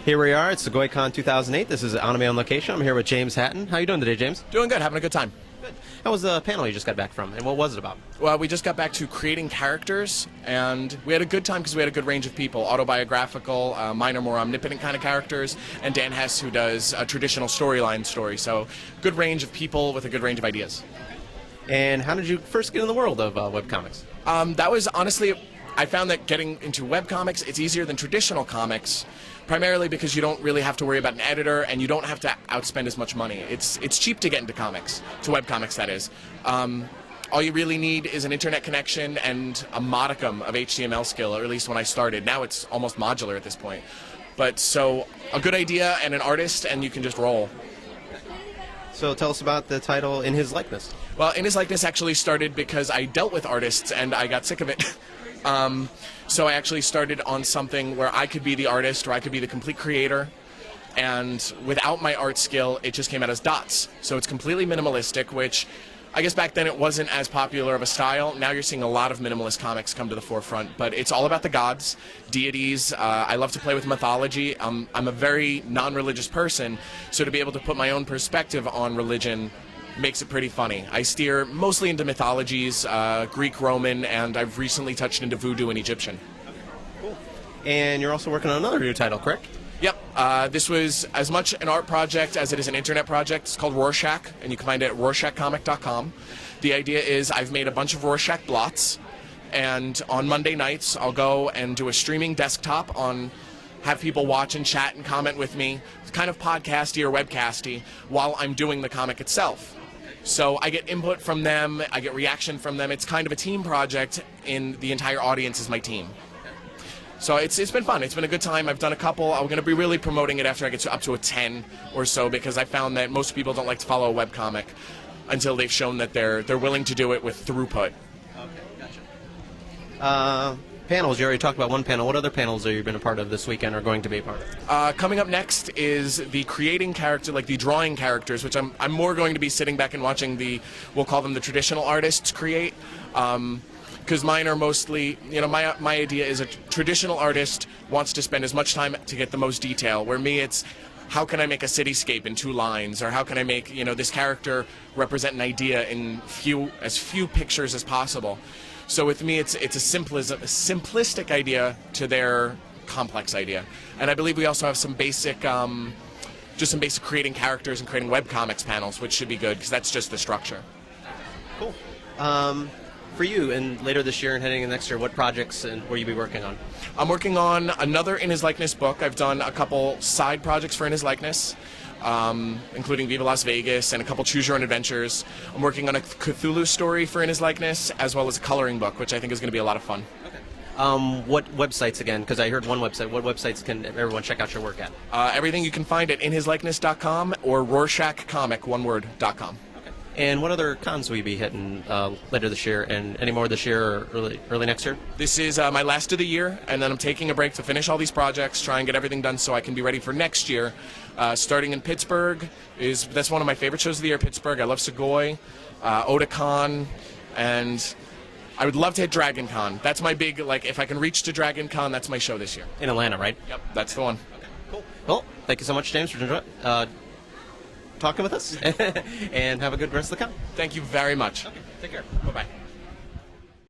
Here we are at Sugoicon 2008. This is Anime on Location. I'm here with James Hatton. How you doing today, James? Doing good, having a good time. Good. How was the panel you just got back from, and what was it about? Well, we just got back to creating characters, and we had a good time because we had a good range of people. Autobiographical, mine are more omnipotent kind of characters, and Dan Hess, who does a traditional storyline story. So, good range of people with a good range of ideas. And how did you first get in the world of webcomics? That was honestly, I found that getting into webcomics, it's easier than traditional comics, primarily because you don't really have to worry about an editor and you don't have to outspend as much money. It's cheap to get into comics, to webcomics that is. All you really need is an internet connection and a modicum of HTML skill, or at least when I started. Now it's almost modular at this point. But so, a good idea and an artist and you can just roll. So tell us about the title In His Likeness. Well, In His Likeness actually started because I dealt with artists and I got sick of it. So I actually started on something where I could be the artist or I could be the complete creator, and without my art skill it just came out as dots. So it's completely minimalistic, which I guess back then it wasn't as popular of a style. Now you're seeing a lot of minimalist comics come to the forefront, but it's all about the gods, deities. I love to play with mythology. I'm a very non-religious person, so to be able to put my own perspective on religion makes it pretty funny. I steer mostly into mythologies, Greek, Roman, and I've recently touched into voodoo and Egyptian. Cool. And you're also working on another new title, correct? Yep. This was as much an art project as it is an internet project. It's called Rorschach, and you can find it at rorschachcomic.com. The idea is I've made a bunch of Rorschach blots, and on Monday nights I'll go and do a streaming desktop have people watch and chat and comment with me. It's kind of podcasty or webcasty while I'm doing the comic itself. So I get input from them, I get reaction from them. It's kind of a team project, and the entire audience is my team. So it's been fun. It's been a good time. I've done a couple. I'm going to be really promoting it after I get up to a 10 or so, because I found that most people don't like to follow a webcomic until they've shown that they're willing to do it with throughput. Okay, gotcha. Panels, you already talked about one panel. What other panels have you been a part of this weekend or going to be a part of? Coming up next is the creating character, like the drawing characters, which I'm more going to be sitting back and watching we'll call them the traditional artists create. Because mine are mostly, my idea is a traditional artist wants to spend as much time to get the most detail, where me it's how can I make a cityscape in 2 lines, or how can I make this character represent an idea in as few pictures as possible. So with me, it's a simplistic idea to their complex idea. And I believe we also have some basic, just some basic creating characters and creating webcomics panels, which should be good, because that's just the structure. Cool. For you, and later this year and heading into next year, what projects will you be working on? I'm working on another In His Likeness book. I've done a couple side projects for In His Likeness, including Viva Las Vegas and a couple Choose Your Own Adventures. I'm working on a Cthulhu story for In His Likeness, as well as a coloring book, which I think is going to be a lot of fun. Okay. What websites again? Because I heard one website. What websites can everyone check out your work at? Everything you can find at inhislikeness.com or rorschachcomic.com. And what other cons will you be hitting later this year, and any more this year or early next year? This is my last of the year, and then I'm taking a break to finish all these projects, try and get everything done so I can be ready for next year. Starting in Pittsburgh, that's one of my favorite shows of the year, Pittsburgh. I love Sugoi, Otakon, and I would love to hit Dragon Con. That's my big, if I can reach to Dragon Con, that's my show this year. In Atlanta, right? Yep, that's the one. Okay, cool. Well, thank you so much, James, for talking with us, and have a good rest of the con. Thank you very much. Okay, take care. Bye-bye.